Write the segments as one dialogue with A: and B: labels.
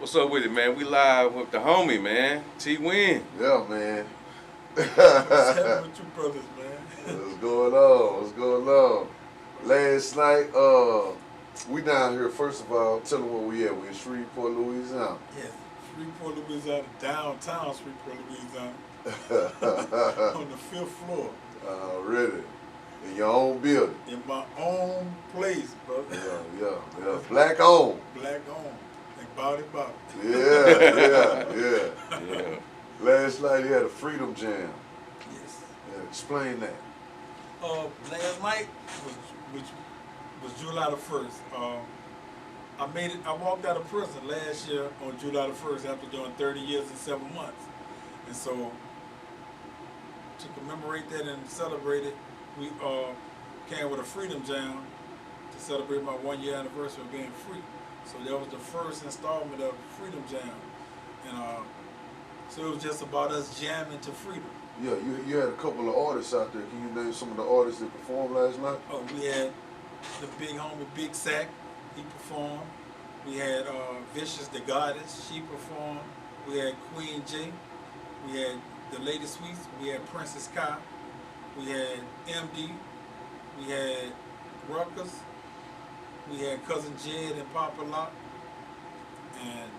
A: What's up with it, man? We live with the homie, man. Winn.
B: Yeah, man.
C: What's happening with you brothers, man?
B: What's going on? What's going on? Last night, we down here. First of all, tell them where we at. We in Shreveport, Louisiana.
C: Yes, Shreveport, Louisiana, downtown Shreveport, Louisiana, on the 5th floor.
B: Really? In your own building.
C: In my own place, brother.
B: Yeah. Black owned.
C: Black owned. Like body.
B: Yeah. Last night he had a Freedom Jam.
C: Yes.
B: Yeah, explain that.
C: Last night was July the 1st. I made it. I walked out of prison last year on July the 1st after doing 30 years and 7 months, and so to commemorate that and celebrate it, we came with a Freedom Jam to celebrate my 1-year anniversary of being free. So that was the first installment of Freedom Jam, and so it was just about us jamming to freedom.
B: Yeah, you had a couple of artists out there. Can you name some of the artists that performed last night?
C: Oh, we had the big homie Big Sack, he performed. We had Vicious the Goddess, she performed. We had Queen J. We had the Lady Sweets. We had Princess Kai. We had MD. We had Ruckus. We had Cousin Jed and Papa Lock. And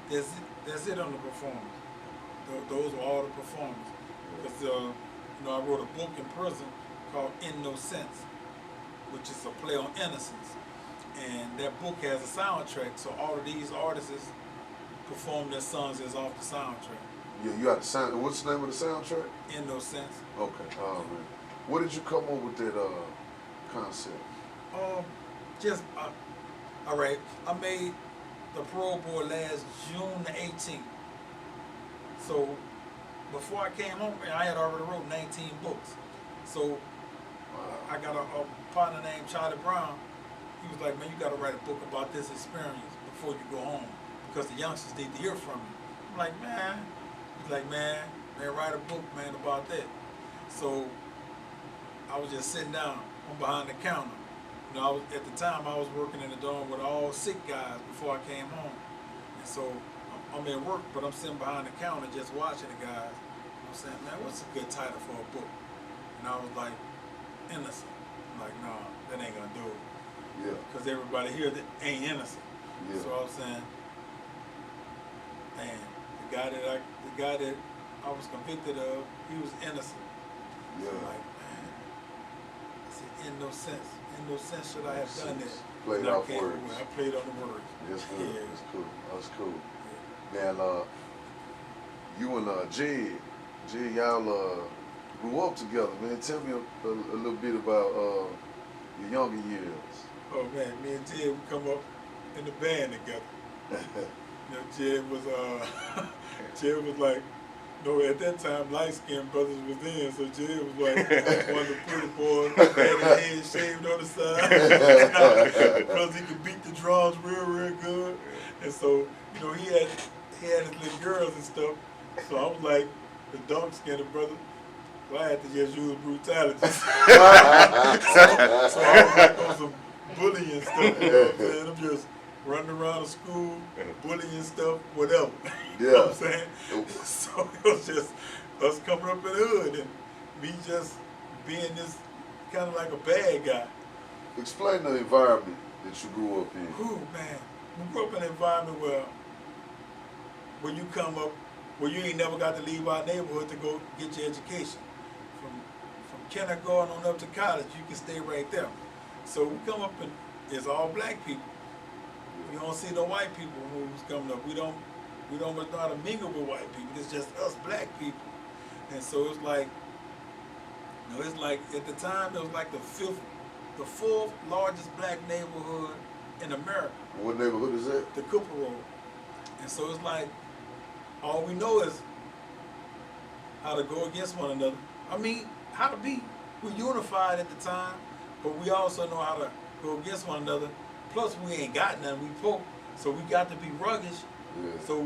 C: that's it on the performance. Those were all the performers. Because I wrote a book in prison called In No Sense, which is a play on innocence. And that book has a soundtrack, so all of these artists perform their songs as off the soundtrack.
B: Yeah, you got the sound. What's the name of the soundtrack?
C: In No Sense.
B: Okay. All right. What did you come up with that concept?
C: All right. I made the parole board last June the 18th. So before I came home, I had already wrote 19 books. So I got a partner named Charlie Brown. He was like, man, you got to write a book about this experience before you go home, because the youngsters need to hear from you. I'm like, man. He's like, man, write a book, man, about that. So I was just sitting down on behind the counter. At the time I was working in the dorm with all sick guys before I came home. And so I'm at work, but I'm sitting behind the counter just watching the guys. I'm saying, man, what's a good title for a book? And I was like, Innocent. I'm like, nah, that ain't gonna do it.
B: Yeah.
C: Because everybody here that ain't innocent.
B: Yeah.
C: So I was saying, man, the guy that I was convicted of, he was innocent.
B: Yeah.
C: So I'm like, man, I said, in no sense should I have done that.
B: Played off words.
C: I played on the words.
B: That's good.
C: Yeah.
B: That's cool. That's cool.
C: Yeah.
B: Man, you and Jed, y'all grew up together, man. Tell me a little bit about your younger years.
C: Oh man, me and Jed would come up in the band together. Jed was like, at that time light-skinned brothers was in, so Jed was like one of the pretty boys, had his head shaved on the side. Plus he could beat the drums real good. And so, he had his little girls and stuff. So I was like the dark-skinned brother. So I had to just use brutality. So I was like on some bullying stuff, you know what I'm saying? I'm just running around the school, bullying stuff, whatever. You know what I'm saying? So it was just us coming up in the hood and me just being this kind of like a bad guy.
B: Explain the environment that you grew up in.
C: Ooh, man. We grew up in an environment where when you come up, where you ain't never got to leave our neighborhood to go get your education. From kindergarten on up to college, you can stay right there. So we come up and it's all black people. You don't see no white people when we was coming up. We don't know how to mingle with white people. It's just us black people. And so it's like, it's like at the time it was like the fourth largest black neighborhood in America.
B: What neighborhood is that?
C: The Cooper Road. And so it's like, all we know is how to go against one another. I mean, how to be. We're unified at the time, but we also know how to go against one another. Plus, we ain't got nothing. We poor, so we got to be rugged.
B: Yeah.
C: So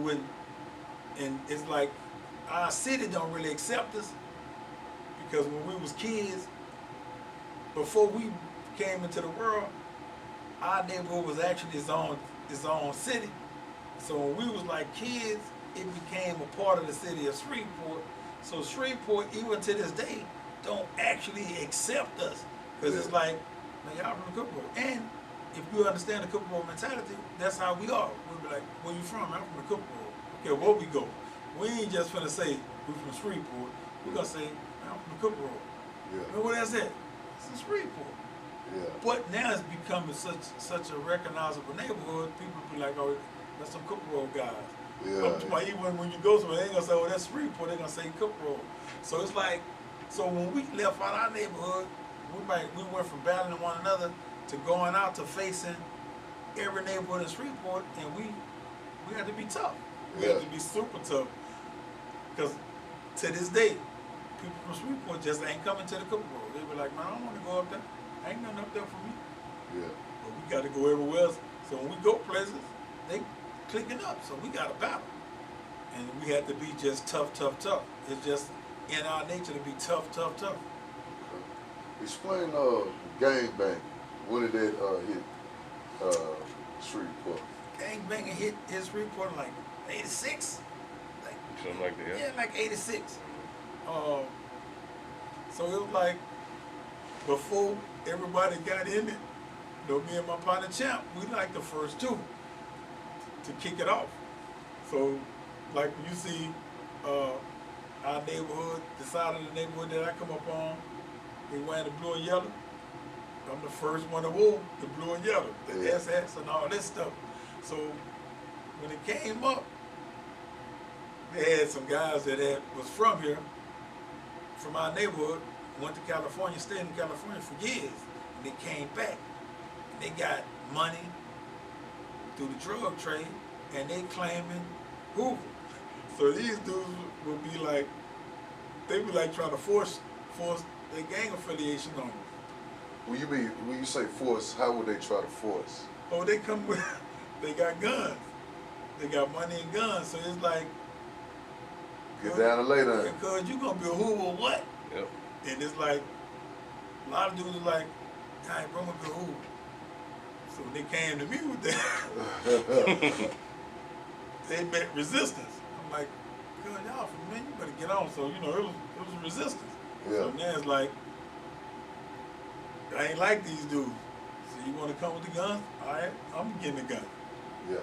C: and it's like our city don't really accept us, because when we was kids, before we came into the world, our neighborhood was actually its own city, So when we was like kids, it became a part of the city of Shreveport. So Shreveport, even to this day, don't actually accept us. Because it's like, man, y'all from the Cookbook. And if you understand the Cookbook mentality, that's how we are. We be like, where you from? I'm from the Cookbook. Okay, where we go? We ain't just finna say we from Shreveport. We're gonna say, I'm from the Cookbook.
B: Yeah.
C: You know what that's at? It's in Shreveport.
B: Yeah.
C: But now it's becoming such a recognizable neighborhood. People be like, oh, that's some Cook Road guys.
B: Yeah.
C: I'm talking about even when you go somewhere, they ain't gonna say, oh, that's Shreveport. They're gonna say Cook Road. So it's like, so when we left out our neighborhood, we went from battling one another to going out to facing every neighborhood in Shreveport, and we had to be tough. We had to be super tough. Because to this day, people from Shreveport just ain't coming to the Cook Road. They be like, man, I don't want to go up there. Ain't nothing up there for me.
B: Yeah.
C: But we got to go everywhere else. So when we go places, they clicking up. So we got to battle. And we had to be just tough, tough, tough. It's just in our nature to be tough, tough, tough.
B: Okay. Explain gangbang. When did that hit Shreveport?
C: Gangbanging hit Shreveport in like 86. Like,
A: Something like that.
C: yeah, like 86. So it was like before everybody got in it, you know, me and my partner Champ, we like the first two to kick it off. So like when you see our neighborhood, the side of the neighborhood that I come up on, they wearing the blue and yellow. I'm the first one to wore the blue and yellow, the SS and all this stuff. So when it came up, they had some guys that was from here, from our neighborhood, went to California, stayed in California for years, and they came back. And they got money through the drug trade, and they claiming Hoover. So these dudes would be like, they be like trying to force their gang affiliation on them.
B: When you say force, how would they try to force?
C: Oh, they come with, they got guns. They got money and guns, so it's like,
B: Get down and lay down.
C: because you gonna be a Hoover or what?
A: Yep.
C: And it's like, a lot of dudes are like, I ain't gonna be a Hoover. So when they came to me with that, they met resistance. I'm like, good, y'all, man, you better get on. So, you know, it was resistance.
B: Yeah.
C: So now it's like, I ain't like these dudes. So you wanna come with the gun? All right, I'm getting the gun.
B: Yeah.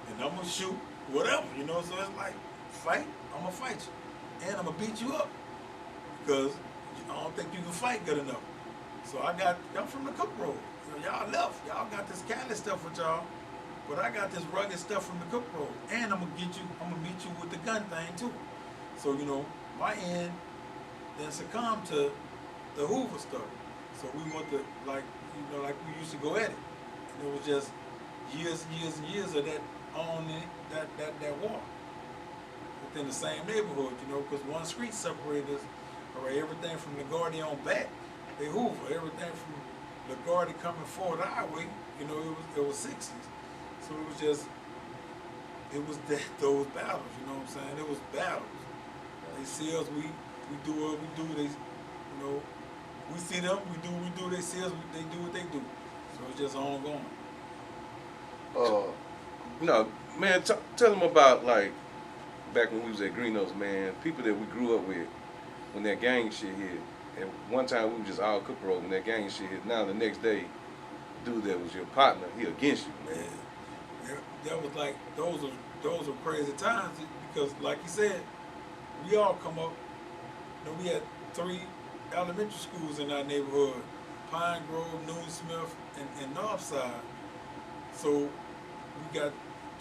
C: And I'm gonna shoot whatever, you know, so it's like, fight, I'm gonna fight you. And I'm gonna beat you up. Because I don't think you can fight good enough. So I'm from the Cook Road. You know, y'all left. Y'all got this Cali stuff with y'all. But I got this rugged stuff from the Cook Road. And I'm gonna beat you with the gun thing too. So, you know, my end then succumbed to the Hoover stuff. So we went to, like, you know, like we used to go at it. And it was just years and years and years of that on that war. Within the same neighborhood, you know, because one street separated us. Or everything from LaGuardia on back, they Hoover. Everything from LaGuardia coming forward the highway, you know, it was 60s. So it was those battles, you know what I'm saying? It was battles. They see us, we do what we do. They, you know, we see them, we do. They see us, they do what they do. So it's just ongoing.
A: No, man, tell them about, like, back when we was at Greenos, man, people that we grew up with, when that gang shit hit. And one time we were just all Cook Road when that gang shit hit. Now the next day, dude that was your partner, he against you, man.
C: That was like, those are crazy times because, like you said, we all come up, you know, we had 3 elementary schools in our neighborhood, Pine Grove, Newton Smith, and Northside. So we got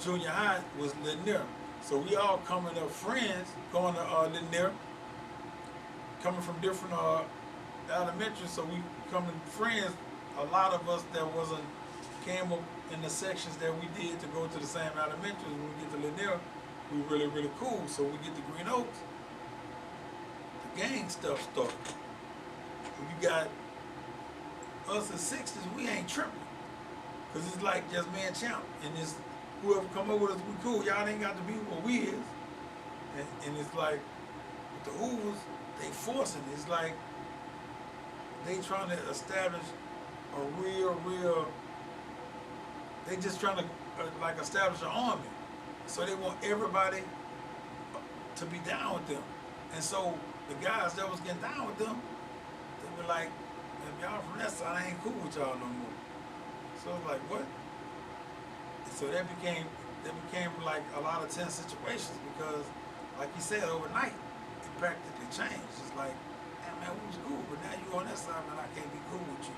C: junior high was Lanier. So we all coming up friends, going to Lanier, coming from different elementary, so we coming friends. A lot of us that came up in the sections that we did to go to the same elementary. When we get to Lanier, we really, really cool. So we get to Green Oaks, the gang stuff started. We got us in 60s, we ain't tripping. Cause it's like just me and Champ. And it's whoever come up with us, we cool. Y'all ain't got to be what we is. And it's like, with the Hoovers, they forcing. It's like they trying to establish a real. They just trying to like establish an army. So they want everybody to be down with them. And so the guys that was getting down with them, they were like, if y'all from that side, I ain't cool with y'all no more. So it's like, what? And so that became like a lot of tense situations because, like you said, overnight, it practically changed. It's like, man, we was cool, but now you on that side, man, I can't be cool with you.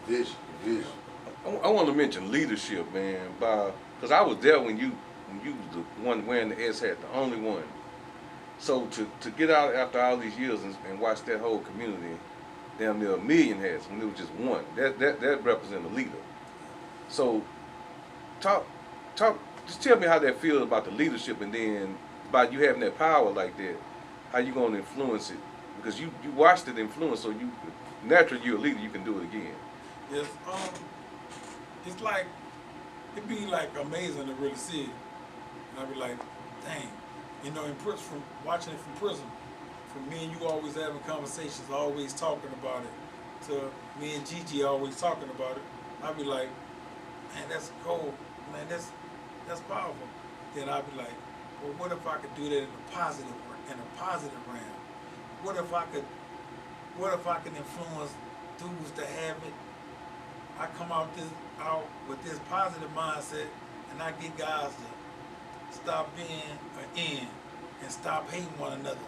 B: Yeah. Vision.
A: I want to mention leadership, man, because I was there when you was the one wearing the S hat, the only one. So to get out after all these years and watch that whole community, damn near 1 million hats when there was just one, that represents a leader. So just tell me how that feels about the leadership, and then about you having that power like that, how you gonna influence it? Because you watched it influence, so you naturally you're a leader, you can do it again.
C: Yes, it's like, it'd be like amazing to really see it. And I'd be like, dang, you know, from watching it from prison, from me and you always having conversations, always talking about it, to me and Gigi always talking about it, I'd be like, man, that's cold, man, that's powerful. Then I'd be like, well, what if I could do that in a positive realm? What if I could influence dudes to have it? I come out with this positive mindset, and I get guys to stop being an end and stop hating one another.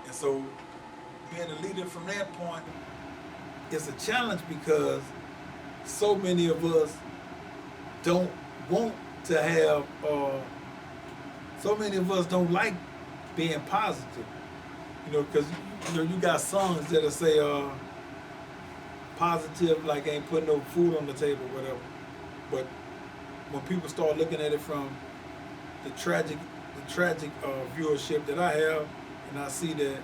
C: And so, being a leader from that point is a challenge because so many of us don't want to have. So many of us don't like being positive. You know, because you got songs that'll say positive, like ain't putting no food on the table, whatever. But when people start looking at it from the tragic viewership that I have, and I see that there's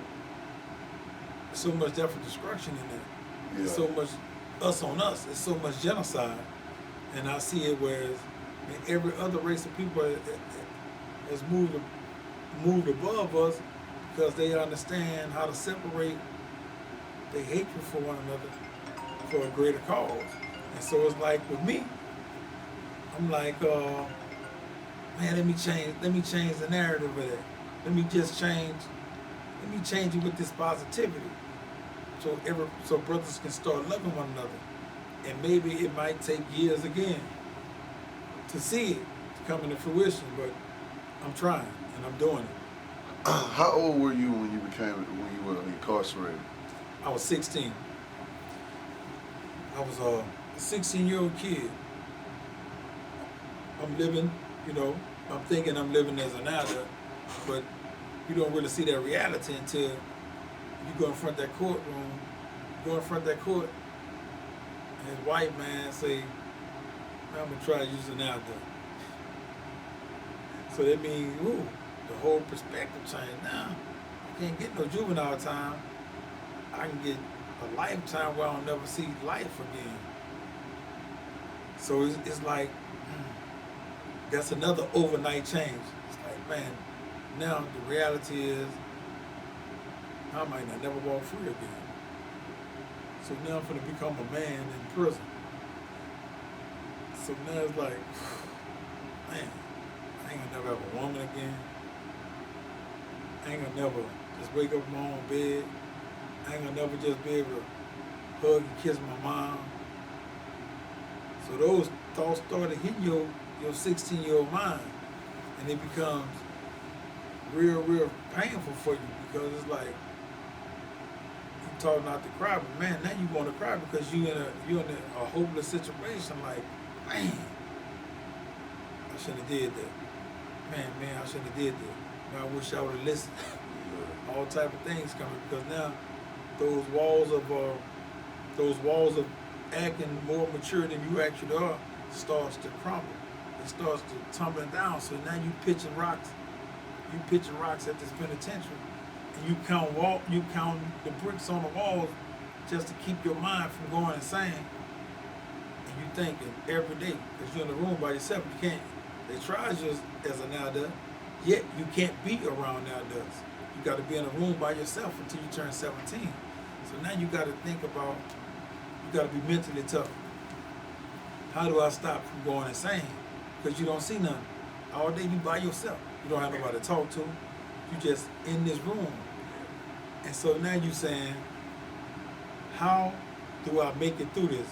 C: so much death and destruction in there.
B: Yeah.
C: There's so much us on us. There's so much genocide, and I see it whereas every other race of people has moved above us because they understand how to separate their hatred for one another for a greater cause. And so it's like with me, I'm like, man, let me change the narrative of that. Let me change it with this positivity. So brothers can start loving one another. And maybe it might take years again to see it to come into fruition, but I'm trying and I'm doing it.
B: How old were you when you were incarcerated?
C: I was 16. I was a 16-year-old kid. I'm living, I'm thinking I'm living as an adult, but you don't really see that reality until you go in front of that courtroom, and his white man say, I'm gonna try to use an adult. So that means, the whole perspective changed. Now, I can't get no juvenile time. I can get a lifetime where I'll never see life again. So it's like, that's another overnight change. It's like, man, now the reality is, I might not never walk free again. So now I'm gonna become a man in prison. So now it's like, man, I ain't gonna never have a woman again. I ain't gonna never just wake up in my own bed. I ain't gonna never just be able to hug and kiss my mom. So those thoughts started hitting your 16-year-old mind, and it becomes real painful for you because it's like you talk not to cry, but man, now you want to cry because you're in a hopeless situation. Like, man, I shouldn't have did that. Man, I shouldn't have did that. Man, I wish I would have listened. All type of things coming because now those walls of acting more mature than you actually are starts to crumble. It starts to tumbling down. So now you pitching rocks at this penitentiary, and you count the bricks on the walls just to keep your mind from going insane. And you thinking every day because you're in the room by yourself. You can't. They tried you as an adult, yet you can't be around adults. You got to be in a room by yourself until you turn 17. So now you got to think about. You got to be mentally tough. How do I stop from going insane? because you don't see nothing. All day you by yourself. You don't have nobody to talk to. You just in this room. And so now you saying, how do I make it through this